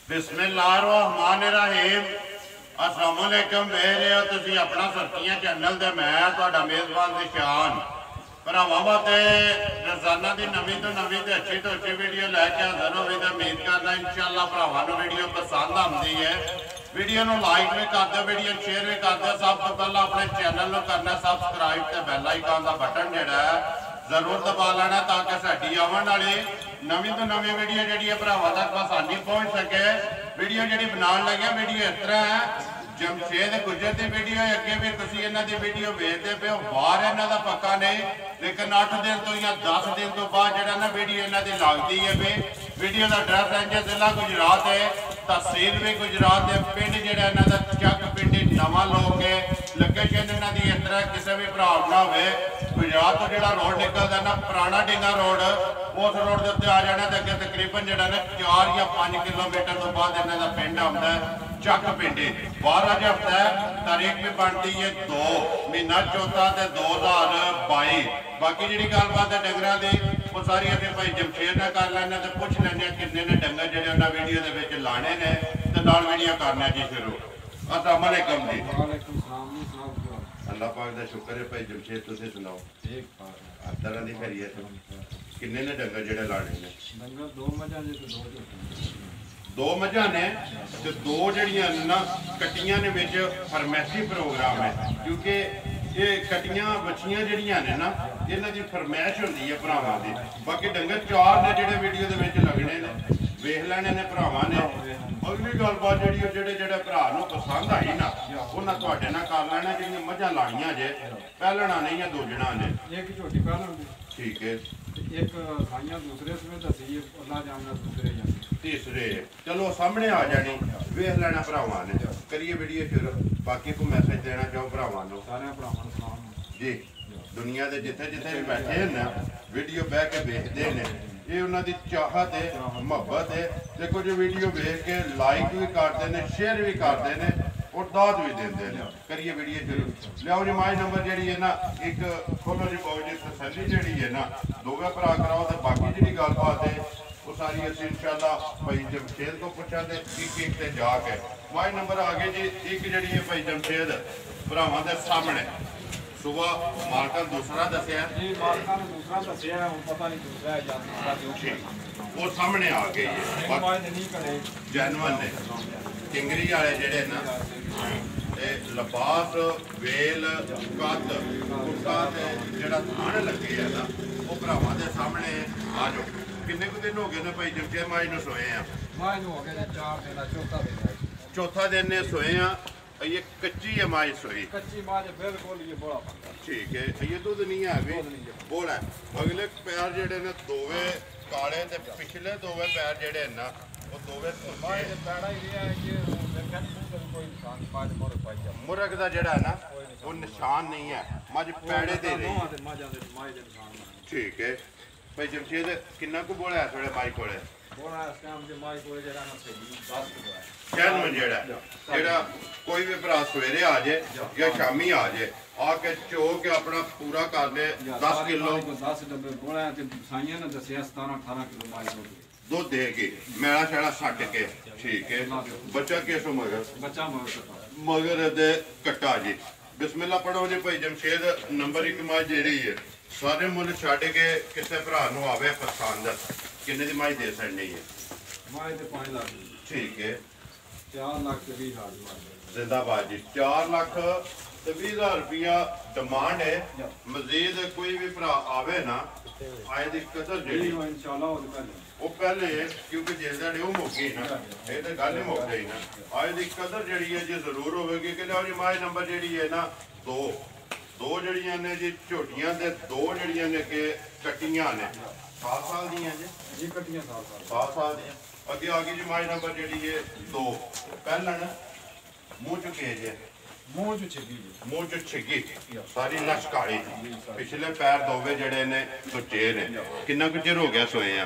बिस्मिल्लाहिर्रहमानिर्रहीम। अस्सलाम वालेकुम। देख रहे हो तुम अपना सुर्खियां चैनल ते मैं तुहाडा मेज़बान निशान भरावां वास्ते रोजाना की नवीं तो नवीं ते अच्छी तो अच्छी वीडियो लैके हाज़र होगी तो उम्मीद करना इंशाअल्लाह भरावां नूं वीडियो पसंद आती है। वीडियो नूं लाइक भी कर दो, वीडियो शेयर भी कर दो। सब तो पहला अपने चैनल नूं करना सबसक्राइब ते बैल आइकन का बटन जिहड़ा है जरूर दबा लेना ताकि साडी आवन वाली नवीं तो नवीं वीडियो जी भरावां तक आसानी पहुँच सके। वीडियो जी बनाने लगे वीडियो इस तरह है, जमशेद गुजर की वीडियो अगे भी तुम इन्हों की वीडियो वेखते पे हो। बाहर इन्हों का पक्का नहीं, लेकिन 8 दिन तो या 10 दिन तो बाद जो ना वीडियो इन्हों की लगती है। भी वीडियो का एड्रैस है जिला गुजरात है, तहसील भी गुजरात है, पिंड जोड़ा इन्हों का चक पिंड नवा लोग है। लोकेशन इन्हों की इस तरह किसी भी भरा ना हो गुजरात तो जो रोड निकलता ना पुराना डिंगा रोड, उस रोड के उत्ते आ जाना तो अगे तकरीबन जो ना 4 या 5 किलोमीटर तो बाद इन्हों का पिंड आता है चक पिंडी। 12 हफ्ता है, तारीख भी बनती है 2 महीना चौथा 2022। बाकी जी गलबात है डंगर की वो सारी अभी भाई जमशेद ने कर लेना तो पुछ लेने किन्ने ने डंगर जो उन्हें वीडियो के लाने ने तो नाल वीडियो करने जी शुरू। अस्सलाम वालेकुम जी। अल्लाह पाक का शुक्र है भाई जमशेद, तुम सुनाओ हर तरह की खैरियत? किन्ने ने डंगर जो लाने ने? डंगर 2 मझां ने ते 2 झोटियां। 2 मझां ने ते 2 जड़ियां ना कट्टियां ने विच फरमैशी प्रोग्राम है, क्योंकि ये कट्टियां बच्चियां जड़ियां ने ना इन्हां दी फरमैश होंदी है भरावां दी। बाकी डंगर 4 ने जेडे वीडियो दे विच लगने ने वेख लेने ने भरावां ने। अगली गलबात जी जेडे जेडे भरा नूं पसंद आई ना उन्हां तुहाडे नाल कर लेना। जिहड़ियां मझां लाणियां जे पहलणा नहीं या दोजणा ने। एक झोटी पहलण दी, ठीक है, एक साइयां दूसरे समेत दसी है, अल्लाह जानदा दूसरे जाने तीसरे। चलो सामने आ जानी, वेख लेना भरावां ने। करिए वीडियो शुरू। बाकी को मैसेज देना चाहो भरावां नूं? सारे भरावां नूं सलाम जी। दुनिया के जिथे जिथे भी बैठे हैं ना वीडियो बह के वेखते हैं, ये उन्होंने चाहत है, मुहब्बत है। देखो जो वीडियो वेख के लाइक भी करते हैं, शेयर भी करते हैं और दाद भी देते हैं। करिए वीडियो शुरू। लियाओ जी माई नंबर जी है ना एक खोलो जी पाओ जी तसली जी है ना दोवे भरा कराओ। तो बाकी जी गलबात है वो सारी असं इंशाअल्लाह भाई जमशेद को पूछा तो एक से जाके माई नंबर आ गए जी। एक जी है भाई जमशेद भरावां दे सामने सुबह मालका दूसरा दसिया जी, मालका ने दूसरा दसिया है, पता नहीं दूसरा है या तीसरा जो वो सामने आ गई है। माय नहीं करे जैनवन ने किंगरी वाले जेडे ना ते लबास वेल कद कुर्ता ते जेड़ा थान लगे है ना वो भरावां दे सामने आ जाओ। किन्ने कुछ दिन हो गए ने भाई जमशेद माई नूं सोए आ? माय हो गया 4 दिन, चौथा दिन है। चौथा दिन ने सोए आ। ये कच्ची है माई सोई? कच्ची माज बिल्कुल ये बोला पड़ता। ठीक है, ये दूध नहीं है अभी बोला। अगले पैर जेडे ने दोवे काले ते पिछले दोवे पैर जेडे ना वो दोवे माय दे पैड़ा ही है ये देखन कोई निशान पाज मोर पाई मुर्ग दा जेड़ा है ना वो निशान नहीं है, मज पैड़े दे रही। माजा दे माय दे निशान। ठीक है भाई जमशेद किन्ना को बोला है थोड़े माई कोले? बोला इस टाइम जे माय कोले जेड़ा ना सही 10 किलो है। जैनवन जेड़ा कोई भी भरा सवेरे आ जाए या शामी आ जाए आके चो के अपना पूरा कर ले 10 किलो 10 डब्बे बोला ते साइयां ने दसिया 17-18 किलो माय दूध देगी मैला शैला सट के। ठीक है, बच्चा किसो मगर? बच्चा मगर दे कट्टा जी। बिस्मिल्लाह पढ़ो जी भाई जमशेद। नंबर 1 माई जेड़ी है सारे मुल छड़ के किसी भरा नूं आवे पसंद किन्ने दी माई दे सकनी है? माय ते 5 लाख। ठीक है, 4 लाख ते 20 हजार जिंदाबाद जी। 4 लाख ते 20 हजार रुपया डिमांड है। मजीद कोई भी भरा आवे ना आए दी कदर जेड़ी इंशाल्लाह हो पहले वो पहले क्योंकि जिस दिन वो मुक्की ना ये तो गल ही मुक गई ना आए दी कदर जी है जी जरूर होगी कि लो जी माए नंबर जी है ना दो जड़ियां ने जी झोटियां ते 2 जड़ियां ने के कट्टियां ने 7 साल दी जी कट्टियां 7 साल दी। अगे आ गई जी माए नंबर जी है 2 पहलन मुँह चुके जे मुँह च छिगी सारी नश काली पिछले पैर दोवे जड़े ने सुचे ने। किन्ना कुछ चिर हो गया सोए आ?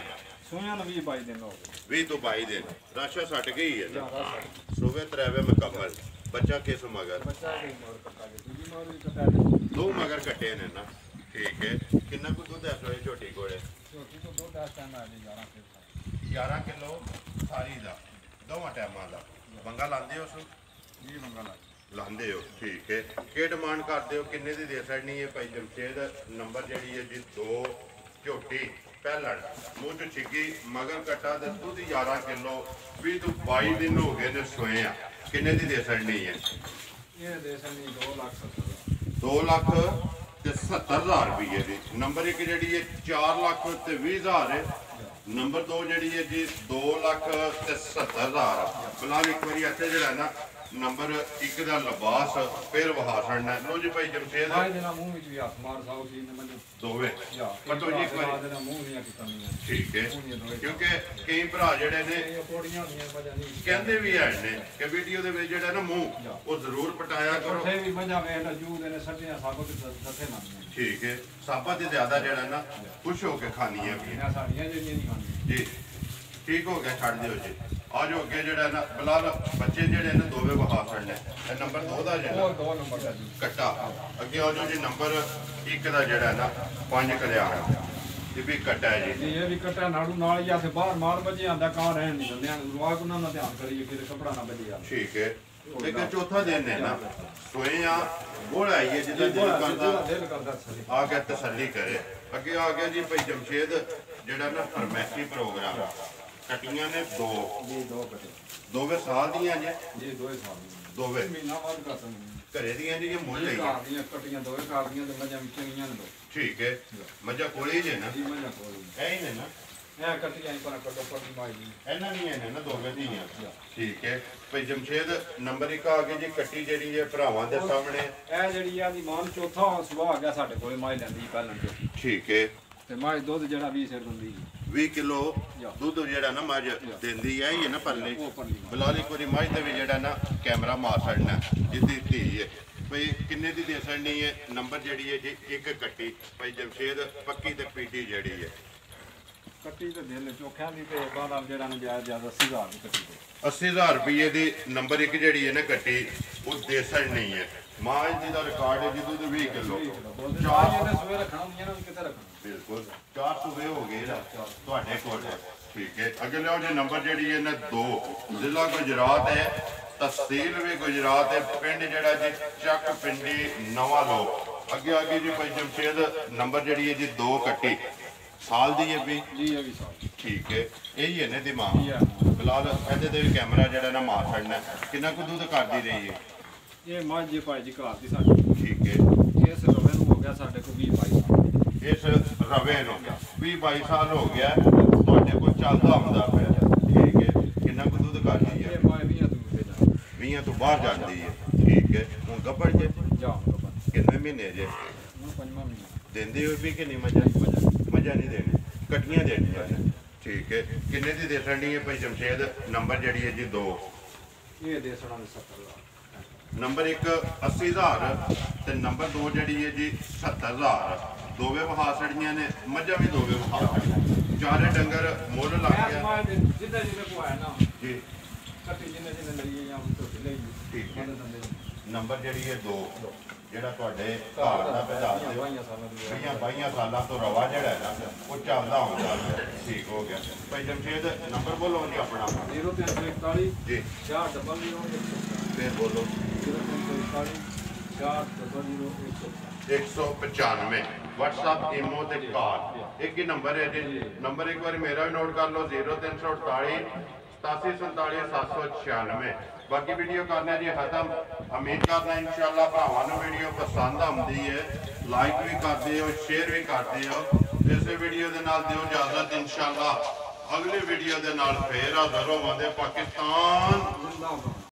सोया 20-22 दिन हो गए। 20 तो 22 दिन राशा सट गई है ना सुबह 3 मुकम्मल। बच्चा किस मगर? दो मगर कटे ने ना। ठीक है, किन्ना कुछ दूध है सोए छोटी घोड़े? 11 11 किलो सारी का ਦੋਵਾਂ ਟਾਈਮਾਂ ਦਾ ਬੰਗਾ ਲਾਉਂਦੇ ਹੋ ਉਸ ਜੀ ਮੰਗਲਾ ਲਾਉਂਦੇ ਹੋ ਠੀਕ ਹੈ ਕੀ ਡਿਮਾਂਡ ਕਰਦੇ ਹੋ ਕਿੰਨੇ ਦੀ ਦੇ ਸਕਣੀ ਹੈ ਭਾਈ ਜਮਸ਼ੇਦ ਨੰਬਰ ਜਿਹੜੀ ਹੈ ਜੀ 2 ਝੋਟੀ ਪਹਿਲਣ ਮੂੰਹ ਚ ਛਿੱਗੀ ਮਗਰ ਕੱਟਾ ਤੇ ਦੁੱਧ 11 ਕਿਲੋ 20 ਤੋਂ 22 ਦਿਨ ਹੋ ਗਏ ਨੇ ਸੋਏ ਆ ਕਿੰਨੇ ਦੀ ਦੇ ਸਕਣੀ ਹੈ ਇਹ ਦੇ ਸੰਨੀ 2 ਲੱਖ 70 2 ਲੱਖ ਤੇ 70,000 ਰੁਪਏ ਦੀ ਨੰਬਰ 1 ਜਿਹੜੀ ਹੈ 4 ਲੱਖ ਤੇ 20,000 ਹੈ ਨੰਬਰ 2 ਜਿਹੜੀ ਹੈ ਜੀ 2 ਲੱਖ ਤੇ 70,000 ਫਿਲਹਾਲ ਇੱਕ ਵਾਰੀ ਇੱਥੇ ਜਿਹੜਾ ਨਾ ਨੰਬਰ 1 ਦਾ ਲਿਬਾਸ ਫਿਰ ਵਹਾ ਛੜਨਾ ਲੋ ਜੀ ਭਾਈ ਜਮਸ਼ੇਦ ਆਏ ਦੇ ਨਾ ਮੂੰਹ ਵਿੱਚ ਵੀ ਹੱਥ ਮਾਰ ਸਾਓ ਜੀ ਨੇ ਮੈਨੂੰ ਦੋਵੇਂ ਜਾ ਪਤੋ ਜੀ ਇੱਕ ਵਾਰੀ ਦੇ ਨਾ ਮੂੰਹ ਨਹੀਂ ਕਿਤਨੀਆਂ ਠੀਕ ਹੈ ਕਿਉਂਕਿ ਕਈ ਭਰਾ ਜਿਹੜੇ ਨੇ ਇਹ ਥੋੜੀਆਂ ਹੁੰਦੀਆਂ ਵਜ੍ਹਾ ਨਹੀਂ ਕਹਿੰਦੇ ਵੀ ਹੈ ਨੇ ਕਿ ਵੀਡੀਓ ਦੇ ਵਿੱਚ ਜਿਹੜਾ ਨਾ ਮੂੰਹ ਉਹ ਜ਼ਰੂਰ ਪਟਾਇਆ ਕਰੋ ਉੱਥੇ ਵੀ ਮਜਾ ਵੇ ਨਾ ਜੂ ਦੇ ਨੇ ਸੱਟੀਆਂ ਸਾਬੋ ਤੇ ਸੱਥੇ ਨਾ ਠੀਕ ਹੈ ਸਾਬਾ ਤੇ ਜ਼ਿਆਦਾ ਜਿਹੜਾ ਨਾ ਖੁਸ਼ ਹੋ ਕੇ ਖਾਣੀਆਂ ਵੀ ਇਹਨਾਂ ਸਾਡੀਆਂ ਜਿਹੜੀਆਂ ਨਹੀਂ ਖਾਂਦੀਆਂ ਜੀ ਠੀਕ ਹੋ ਗਿਆ ਛੱਡ ਦਿਓ ਜੀ ਆ ਜੋ ਅੱਗੇ ਜਿਹੜਾ ਨਾ ਫਿਲਹਾਲ ਬੱਚੇ ਜਿਹੜੇ ਨੇ ਦੋਵੇਂ ਵਹਾ ਛੱਡਨੇ ਇਹ ਨੰਬਰ 2 ਦਾ ਜਿਹੜਾ ਉਹ 2 ਨੰਬਰ ਦਾ ਜੀ ਕੱਟਾ ਅੱਗੇ ਆ ਜੋ ਜੀ ਨੰਬਰ 1 ਦਾ ਜਿਹੜਾ ਨਾ 5 ਕਲਿਆਣ ਇਹ ਵੀ ਕੱਟਾ ਹੈ ਜੀ ਇਹ ਵੀ ਕਟਾ ਨਾੜੂ ਨਾਲ ਜਾਂ ਤੇ ਬਾਹਰ ਮਾਲ ਵੱਜੇ ਆਂਦਾ ਕਾਂ ਰਹਿਣ ਨਹੀਂ ਦਿੰਦੇ ਰਵਾਕ ਉਹਨਾਂ ਦਾ ਧਿਆਨ ਕਰੀਏ ਕਿ ਕਪੜਾ ਨਾ ਵੱਜੇ ਆ ਠੀਕ ਹੈ ਇੱਕ ਚੌਥਾ ਦਿਨ ਹੈ ਨਾ ਸੋਏ ਆ ਗੋਲ ਆਈਏ ਜਿਹਦਾ ਦਿਲ ਕਰਦਾ ਆ ਕੇ ਤਸੱਲੀ ਕਰੇ ਅੱਗੇ ਆ ਗਿਆ ਜੀ ਭਾਈ ਜਮਸ਼ੇਦ ਜਿਹੜਾ ਨਾ ਫਰਮੈਸੀ ਪ੍ਰੋਗਰਾਮ ਕਟੀਆਂ ਨੇ 2 ਜੀ 2 ਕਟੇ ਦੋਵੇਂ ਸਾਲ ਦੀਆਂ ਜੇ ਜੀ 2 ਸਾਲ ਦੀ ਦੋਵੇਂ ਮਹੀਨਾ ਬਾਅਦ ਕਰ ਸਕਦੇ ਘਰੇ ਦੀਆਂ ਜੀ ਇਹ ਮੁੱਲ ਇਹ ਲਈਆਂ ਘਰ ਦੀਆਂ ਕਟੀਆਂ 2 ਘਰ ਦੀਆਂ ਤੇ ਮੱਝਾਂ ਵਿੱਚ ਗਈਆਂ ਨੇ 2 ਠੀਕ ਹੈ ਮੱਝਾਂ ਕੋਲੇ ਜੇ ਨਾ ਜੀ ਮੱਝਾਂ ਕੋਲ ਇਹ ਹੀ ਨੇ ਨਾ ਇਹ ਕਟੀਆਂ ਹੀ ਪਰ ਕੱਟੋ ਪੱਟੀ ਮਾਈ ਜੀ ਇਹਨਾਂ ਦੀਆਂ ਨੇ ਨਾ ਦੋਵੇਂ ਦੀਆਂ ਠੀਕ ਹੈ ਭਾਈ ਜਮਸ਼ੇਦ ਨੰਬਰ 1 ਆ ਗਈ ਜੀ ਕੱਟੀ ਜਿਹੜੀ ਹੈ ਭਰਾਵਾਂ ਦੇ ਸਾਹਮਣੇ ਇਹ ਜਿਹੜੀ ਆ ਦੀ ਮਾਨ ਚੌਥਾ ਸੁਭਾ ਆ ਗਿਆ ਸਾਡੇ ਕੋਲੇ ਮਾਈ ਲੈਂਦੀ ਪਹਿਲਾਂ ਤੋਂ ਠੀਕ ਹੈ ਤੇ ਮਾਈ ਦੁੱਧ ਜਿਹੜਾ 20 ਸਿਰ ਦਿੰਦੀ 20 ਕਿਲੋ ਦੁੱਧ ਜਿਹੜਾ ਨਾ ਮੱਝ ਦਿੰਦੀ ਹੈ ਇਹ ਨਾ ਪਰਲੇ ਉਹ ਪਰਲੀ ਬਲਾਲ ਇੱਕ ਵਾਰੀ ਮੱਝ ਦੇ ਵੀ ਜਿਹੜਾ ਨਾ ਕੈਮਰਾ ਮਾਰ ਛੱਡਣਾ ਜਿੱਦੀ ਧੀ ਹੈ ਭਈ ਕਿੰਨੇ ਦੀ ਦੇ ਛੱਡਣੀ ਹੈ ਨੰਬਰ ਜਿਹੜੀ ਹੈ ਜੀ 1 ਕੱਟੀ ਭਾਈ ਜਮਸ਼ੇਦ ਪੱਕੀ ਤੇ ਪੀਟੀ ਜਿਹੜੀ ਹੈ ਕੱਟੀ ਤੇ ਦਿਲ ਚੋਖਿਆਂ ਦੀ ਤੇ ਬਾਅਦ ਜਿਹੜਾ ਨੂੰ ਜਾਇਜ਼ ਜ਼ਿਆਦਾ 80,000 ਦੀ ਕੱਟੀ ਤੇ 80,000 ਰੁਪਏ ਦੀ ਨੰਬਰ 1 ਜਿਹੜੀ ਹੈ ਨਾ ਕੱਟੀ ਉਹ ਦੇ ਛੱਡਣੀ ਹੈ ਮਾਂ ਜੀ ਦਾ ਰਿਕਾਰਡ ਹੈ ਜੀ ਦੁੱਧ 20 ਕਿਲੋ ਚਾਰ ਇਹਨੇ ਸਵੇਰੇ ਰੱਖਣਾ ਹੁੰਦੀਆਂ ਨਾ ਕਿੱਥੇ ਰੱਖਣਾ ਬਿਲਕੁਲ 4 ਸੂਬੇ ਹੋ ਗਏ ਨਾ ਤੁਹਾਡੇ ਕੋਲ ਠੀਕ ਹੈ ਅੱਗੇ ਲਿਆਓ ਜੀ ਨੰਬਰ ਜਿਹੜੀ ਹੈ ਨਾ 2 ਜ਼ਿਲ੍ਹਾ ਗੁਜਰਾਤ ਹੈ ਤਹਿਸੀਲ ਵੀ ਗੁਜਰਾਤ ਹੈ ਪਿੰਡ ਜਿਹੜਾ ਜੀ ਚੱਕ ਪਿੰਡੀ ਨਵਾਂ ਲੋਕ ਅੱਗੇ ਜੀ ਭਾਈ ਜਮਸ਼ੇਦ ਨੰਬਰ ਜਿਹੜੀ ਹੈ ਜੀ 2 ਕੱਟੀ ਸਾਲ ਦੀ ਹੈ ਵੀ ਜੀ ਇਹ ਵੀ ਸਾਲ ਠੀਕ ਹੈ ਇਹ ਹੀ ਹੈ ਨੇ ਦਿਮਾਗ ਫਿਲਹਾਲ ਇਹਦੇ ਤੇ ਵੀ ਕੈਮਰਾ ਜਿਹੜਾ ਨਾ ਮਾਰ ਛੱਡਣਾ ਕਿੰਨਾ ਕੁ ਦੁੱਧ ਕਰਦੀ ਰਹੀ ਹੈ ਇਹ ਮੱਝ ਜੀ ਭਾਈ ਜੀ ਘਰ ਦੀ ਸਾਡੀ ਠੀਕ ਹੈ ਇਸ ਰਵੇ ਨੂੰ ਹੋ ਗਿਆ ਸਾਡੇ ਕੋਲ 20 22 ਸਾਲ ਇਸ ਰਵੇ ਨੂੰ 20-22 ਸਾਲ ਹੋ ਗਿਆ ਤੁਹਾਡੇ ਕੋਲ ਚੱਲਦਾ ਆਉਂਦਾ ਪਿਆ ਠੀਕ ਹੈ ਕਿੰਨਾ ਕੁ ਦੁੱਧ ਕਰਦੀ ਹੈ ਇਹ ਮਾਂ 20 ਦੂਰ ਤੇ ਜਾ 20 ਤੋਂ ਬਾਹਰ ਜਾਂਦੀ ਹੈ ਠੀਕ ਹੈ ਹੁਣ ਗੱਭੜ ਜੇ ਜਾਊਂਗਾ ਕਿੰਨੇ ਮਹੀਨੇ ਜੇ ਹੁਣ 5ਵਾਂ ਮਹੀਨਾ ਦਿੰਦੇ ਹੋ ਵੀ ਕਿ ਨਹੀਂ ਮਜ਼ਾ ਨਹੀਂ ਦੇਣੀ ਕੱਟੀਆਂ ਦੇਣੀਆਂ ਨੇ ਠੀਕ ਹੈ ਕਿੰਨੇ ਦੀ ਦੇ ਸਕਣੀ ਹੈ ਭਾਈ ਜਮਸ਼ੇਦ ਨੰਬਰ ਜਿਹੜੀ ਹੈ ਜੀ 2 ਇਹ ਦੇ ਸਣਾ 70,000 ਨੰਬਰ 1 80,000 ਤੇ ਨੰਬਰ 2 ਜਿਹੜੀ ਹੈ ਜੀ 70,000 ਦੋਵੇਂ ਵਹਾ ਛੜੀਆਂ ਨੇ ਮੱਝਾਂ ਵੀ ਦੋਵੇਂ ਵਹਾ ਛੜੀਆਂ ਚਾਰੇ ਡੰਗਰ ਮੁੱਲ ਲੱਗ ਗਿਆ ਜਿੱਦਾਂ ਜਿੱਦਾਂ ਕੋ ਆਇਆ ਨਾ ਜੀ ਕੱਟੀ ਜਿੰਨੇ ਜਿੰਨੇ ਲਈ ਜਾਂ ਝੋਟੀ ਲਈ ਠੀਕ ਹੈ ਦੰਦੇ ਨੰਬਰ ਜਿਹੜੀ ਹੈ 2 ਜਿਹੜਾ ਤੁਹਾਡੇ ਘਰ ਦਾ ਵਧਾ ਦਿਓ 22 ਸਾਲਾਂ ਤੋਂ ਰਵਾ ਜਿਹੜਾ ਹੈ ਨਾ ਉਹ ਚੱਲਦਾ ਹੁੰਦਾ ਹੈ ਠੀਕ ਹੋ ਗਿਆ ਭਾਈ ਜਮਸ਼ੇਦ ਨੰਬਰ ਬੋਲੋ ਜੀ ਆਪਣਾ 0341 ਜੀ 400 ਫਿਰ ਬੋਲੋ 0341 400 195 WhatsApp ਈਮੋ ਤੇ ਕਾਲ ਇੱਕ ਹੀ ਨੰਬਰ ਹੈ ਜੀ ਨੰਬਰ ਇੱਕ ਵਾਰ ਮੇਰਾ ਵੀ ਨੋਟ ਕਰ ਲਓ 0348 8747 796 ਬਾਕੀ ਵੀਡੀਓ ਕਰਨਾ ਜੀ ਖਤਮ ਉਮੀਦ ਕਰਦਾ ਇਨਸ਼ਾਅੱਲਾ ਭਰਾਵਾਂ ਨੂੰ ਵੀਡੀਓ ਪਸੰਦ ਆਉਂਦੀ ਹੈ ਲਾਈਕ ਵੀ ਕਰਦੇ ਹੋ ਸ਼ੇਅਰ ਵੀ ਕਰਦੇ ਹੋ ਇਸੇ ਵੀਡੀਓ ਦੇ ਨਾਲ ਦਿਓ ਇਜਾਜ਼ਤ ਇਨਸ਼ਾਅੱਲਾ ਅਗਲੀ ਵੀਡੀਓ ਦੇ ਨਾਲ ਫੇਰ ਹਾਜ਼ਰ ਹੋਵਾਂਗੇ ਪਾਕਿਸਤਾਨ ਜ਼ਿੰਦਾਬਾਦ